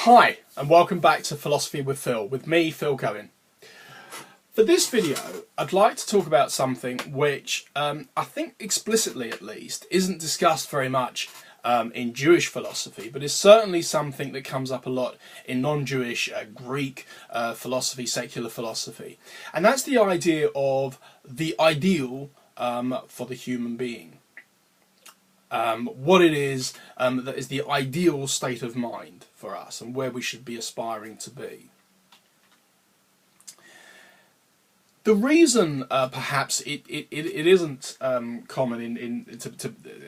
Hi, and welcome back to Philosophy with Phil, with me, Phil Cohen. For this video, I'd like to talk about something which I think explicitly at least isn't discussed very much in Jewish philosophy, but is certainly something that comes up a lot in non-Jewish Greek philosophy, secular philosophy. And that's the idea of the ideal for the human being. What it is that is the ideal state of mind for us and where we should be aspiring to be. The reason perhaps it isn't common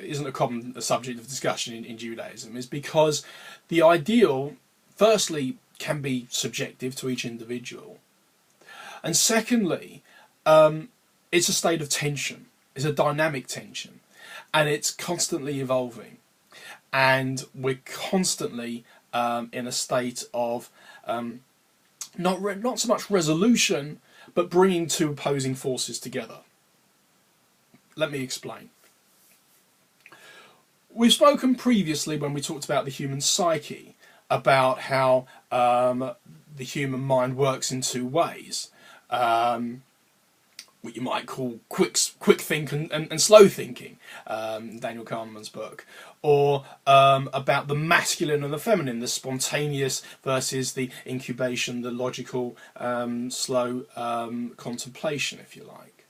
isn't a common subject of discussion in Judaism is because the ideal firstly can be subjective to each individual, and secondly it's a state of tension, it's a dynamic tension. And it's constantly evolving, and we're constantly in a state of not so much resolution, but bringing two opposing forces together. Let me explain. We've spoken previously when we talked about the human psyche about how the human mind works in two ways. What you might call quick think and slow thinking, Daniel Kahneman's book, or about the masculine and the feminine, the spontaneous versus the incubation, the logical, slow contemplation, if you like.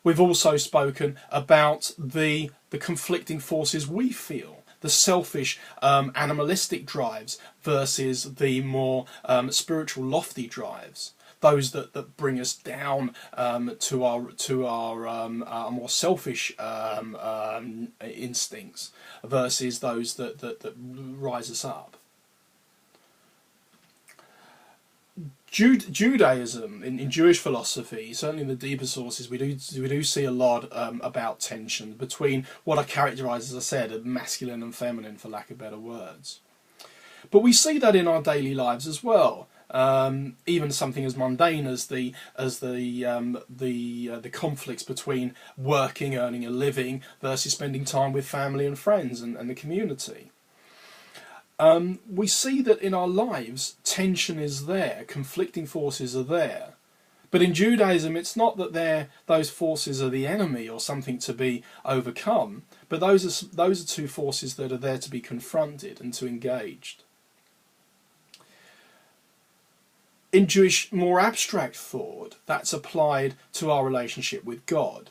We've also spoken about the conflicting forces we feel, the selfish, animalistic drives versus the more spiritual, lofty drives. Those that bring us down to our more selfish instincts versus those that rise us up. Judaism, in Jewish philosophy, certainly in the deeper sources, we do see a lot about tension between what are characterised, as I said, as masculine and feminine, for lack of better words. But we see that in our daily lives as well. Even something as mundane as the conflicts between working, earning a living versus spending time with family and friends and the community. We see that in our lives tension is there, conflicting forces are there. But in Judaism it's not that those forces are the enemy or something to be overcome, but those are two forces that are there to be confronted and to engaged. In Jewish more abstract thought, that's applied to our relationship with God.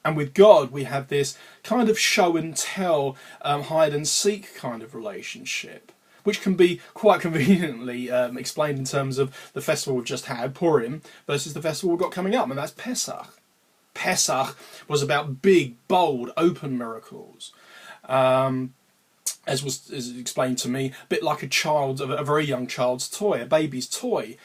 And with God we have this kind of show and tell, hide and seek kind of relationship, which can be quite conveniently explained in terms of the festival we've just had, Purim, versus the festival we've got coming up, and that's Pesach. Pesach was about big, bold, open miracles. As was explained to me, a bit like a very young child's toy, a baby's toy.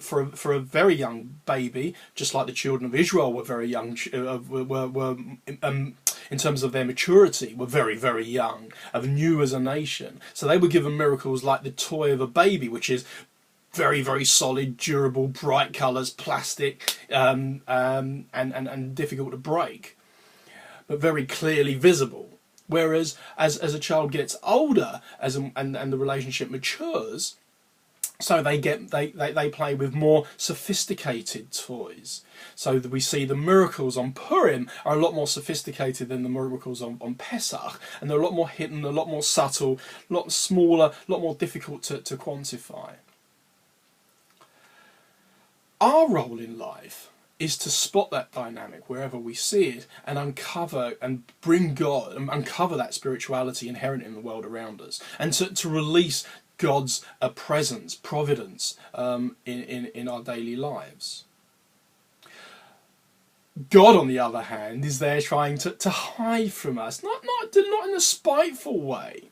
For a very young baby, just like the children of Israel were very young, in terms of their maturity, were very, very young, new as a nation. So they were given miracles like the toy of a baby, which is very, very solid, durable, bright colours, plastic, and difficult to break, but very clearly visible. Whereas as a child gets older, and the relationship matures, so they play with more sophisticated toys. So that we see the miracles on Purim are a lot more sophisticated than the miracles on Pesach, and they're a lot more hidden, a lot more subtle, a lot smaller, a lot more difficult to quantify. Our role in life is to spot that dynamic wherever we see it and uncover and bring God and uncover that spirituality inherent in the world around us, and to release God's presence, providence in our daily lives. God, on the other hand, is there trying to hide from us, not in a spiteful way,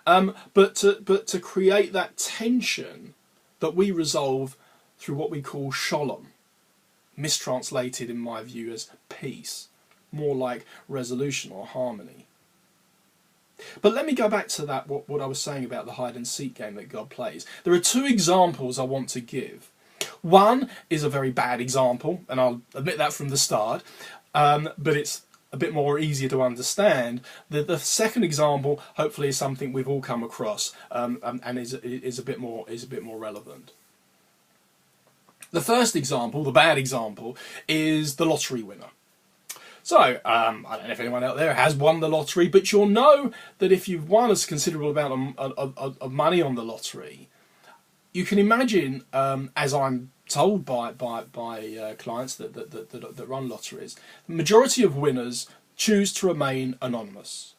but to create that tension that we resolve through what we call Shalom. Mistranslated in my view as peace, more like resolution or harmony. But let me go back to that, what I was saying about the hide and seek game that God plays. There are two examples I want to give. One is a very bad example, and I'll admit that from the start, but it's a bit more easier to understand. The second example hopefully is something we've all come across, and is a bit more relevant. The first example, the bad example, is the lottery winner. So, I don't know if anyone out there has won the lottery, but you'll know that if you've won a considerable amount of money on the lottery, you can imagine, as I'm told by clients that run lotteries, the majority of winners choose to remain anonymous.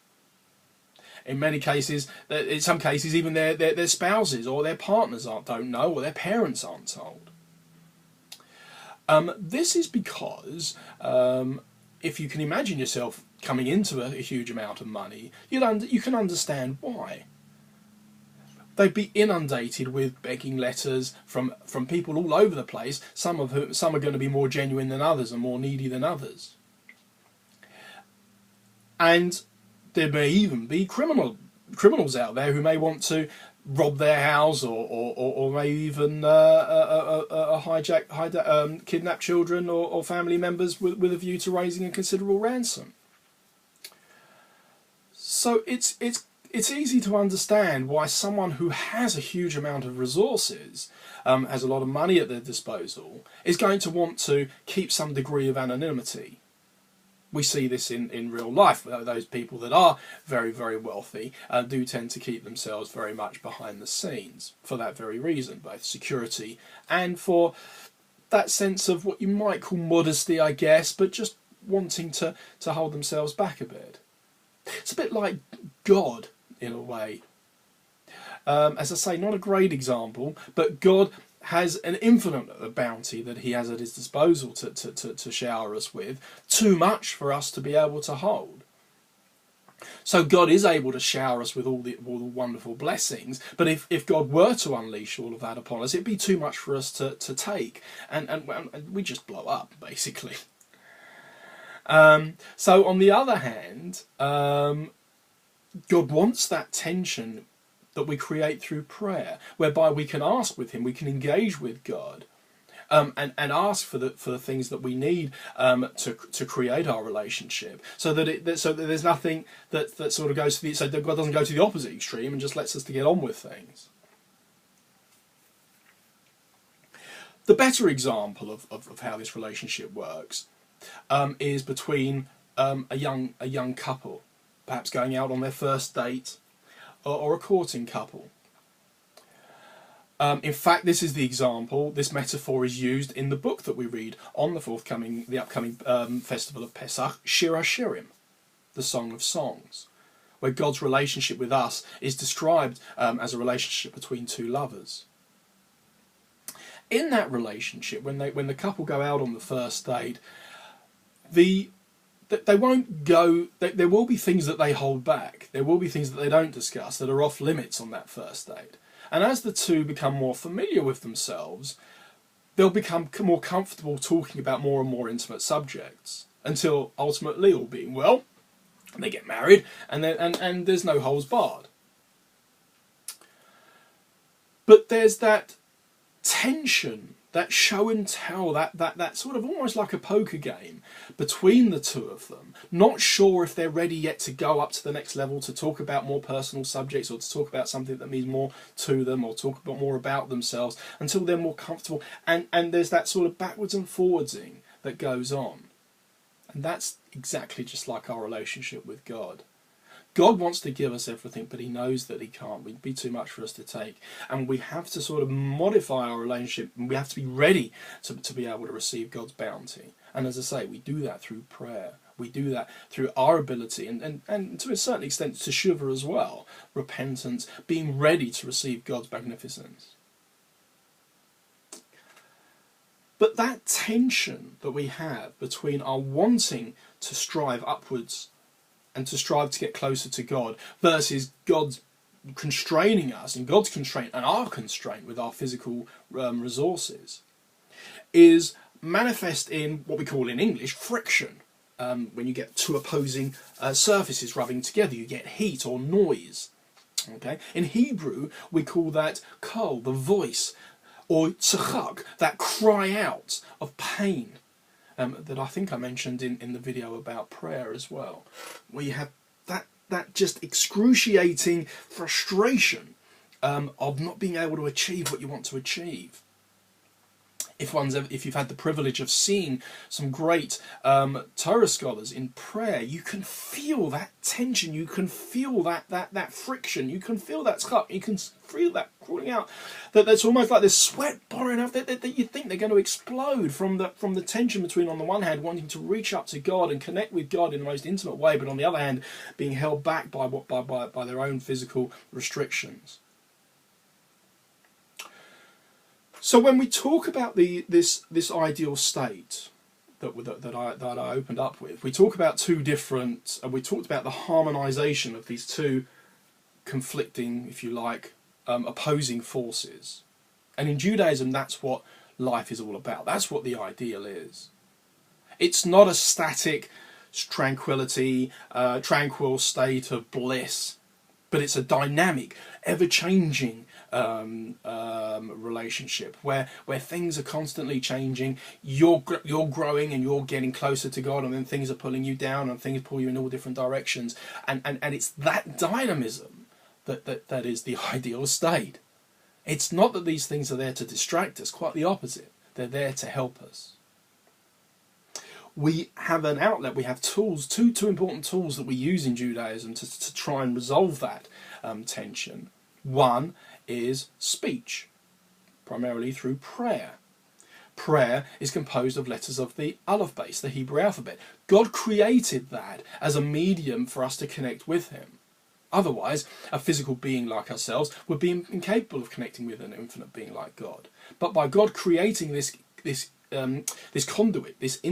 In many cases, in some cases, even their spouses or their partners don't know, or their parents aren't told. This is because if you can imagine yourself coming into a huge amount of money, you can understand why. They'd be inundated with begging letters from people all over the place, some are going to be more genuine than others and more needy than others. And there may even be criminals out there who may want to rob their house or may even kidnap children or family members with a view to raising a considerable ransom. So it's easy to understand why someone who has a huge amount of resources, has a lot of money at their disposal, is going to want to keep some degree of anonymity. We see this in real life. Those people that are very, very wealthy do tend to keep themselves very much behind the scenes for that very reason, both security and for that sense of what you might call modesty, I guess, but just wanting to hold themselves back a bit. It's a bit like God, in a way. As I say, not a great example, but God has an infinite bounty that he has at his disposal to shower us with, too much for us to be able to hold. So God is able to shower us with all the wonderful blessings, but if God were to unleash all of that upon us, it'd be too much for us to take, and we just blow up, basically. So on the other hand, God wants that tension that we create through prayer, whereby we can ask with him, we can engage with God, and ask for the things that we need to create our relationship, so that there's nothing that sort of goes to so that God doesn't go to the opposite extreme and just lets us to get on with things. The better example of how this relationship works is between a young couple, perhaps going out on their first date, or a courting couple. In fact, this is the example. This metaphor is used in the book that we read on the upcoming festival of Pesach, Shir HaShirim, the Song of Songs, where God's relationship with us is described as a relationship between two lovers. In that relationship, when the couple go out on the first date, they won't go. There will be things that they hold back. There will be things that they don't discuss that are off limits on that first date. And as the two become more familiar with themselves, they'll become more comfortable talking about more and more intimate subjects, until ultimately, all being well, they get married, and there's no holds barred. But there's that tension, that show and tell, that sort of almost like a poker game between the two of them, not sure if they're ready yet to go up to the next level, to talk about more personal subjects, or to talk about something that means more to them, or talk about more about themselves, until they're more comfortable. And there's that sort of backwards and forwardsing that goes on. And that's exactly just like our relationship with God. God wants to give us everything, but he knows that he can't. It'd be too much for us to take. And we have to sort of modify our relationship, and we have to be ready to be able to receive God's bounty. And as I say, we do that through prayer. We do that through our ability, and to a certain extent teshuvah as well, repentance, being ready to receive God's magnificence. But that tension that we have between our wanting to strive upwards and to strive to get closer to God, versus God's constraining us, and God's constraint and our constraint with our physical resources, is manifest in what we call in English friction. When you get two opposing surfaces rubbing together, you get heat or noise. Okay? In Hebrew, we call that kol, the voice, or tzachak, that cry out of pain. that I think I mentioned in the video about prayer as well, where you have that just excruciating frustration of not being able to achieve what you want to achieve. If you've had the privilege of seeing some great Torah scholars in prayer, you can feel that tension, you can feel that friction, you can feel that scuff, you can feel that crawling out. That's almost like there's sweat pouring out that you think they're going to explode from the tension between, on the one hand, wanting to reach up to God and connect with God in the most intimate way, but on the other hand, being held back by their own physical restrictions. So when we talk about this ideal state that I opened up with, we talk about two different, we talked about the harmonization of these two conflicting, if you like, opposing forces. And in Judaism, that's what life is all about. That's what the ideal is. It's not a static tranquility, tranquil state of bliss, but it's a dynamic, ever-changing relationship where things are constantly changing. You're growing and you're getting closer to God, and then things are pulling you down and things pull you in all different directions, and it's that dynamism that is the ideal state. It's not that these things are there to distract us, quite the opposite. They're there to help us. We have an outlet, we have tools, two important tools that we use in Judaism to try and resolve that tension. One is speech, primarily through prayer. Prayer is composed of letters of the Aleph base, the Hebrew alphabet. God created that as a medium for us to connect with Him. Otherwise, a physical being like ourselves would be incapable of connecting with an infinite being like God. But by God creating this conduit, this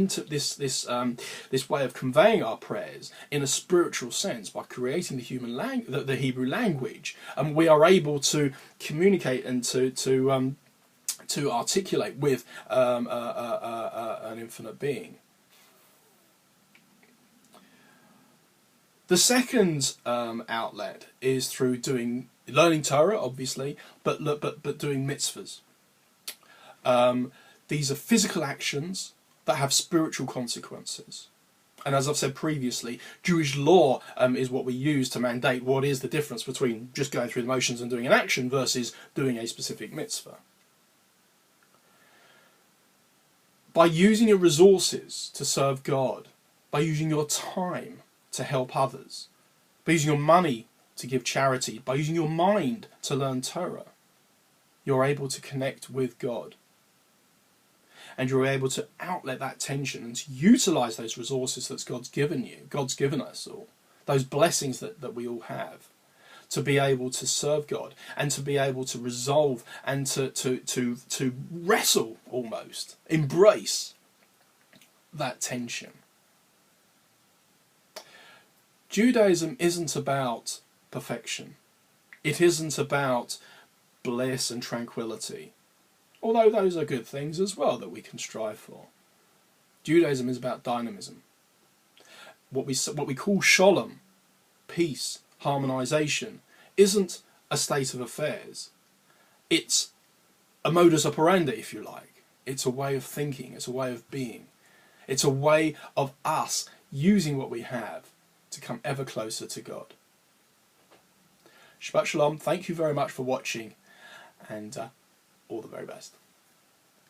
way of conveying our prayers in a spiritual sense, by creating the Hebrew language, and we are able to communicate and to articulate with an infinite being. The second outlet is through learning Torah, obviously, but doing mitzvahs. These are physical actions that have spiritual consequences. And as I've said previously, Jewish law is what we use to mandate what is the difference between just going through the motions and doing an action versus doing a specific mitzvah. By using your resources to serve God, by using your time to help others, by using your money to give charity, by using your mind to learn Torah, you're able to connect with God. And you're able to outlet that tension and to utilize those resources that God's given you, God's given us all, those blessings that we all have, to be able to serve God and to be able to resolve and to wrestle, almost, embrace that tension. Judaism isn't about perfection. It isn't about bliss and tranquility. Although those are good things as well that we can strive for. Judaism is about dynamism. What we call Shalom, peace, harmonization, isn't a state of affairs. It's a modus operandi, if you like. It's a way of thinking. It's a way of being. It's a way of us using what we have to come ever closer to God. Shabbat Shalom. Thank you very much for watching, and all the very best.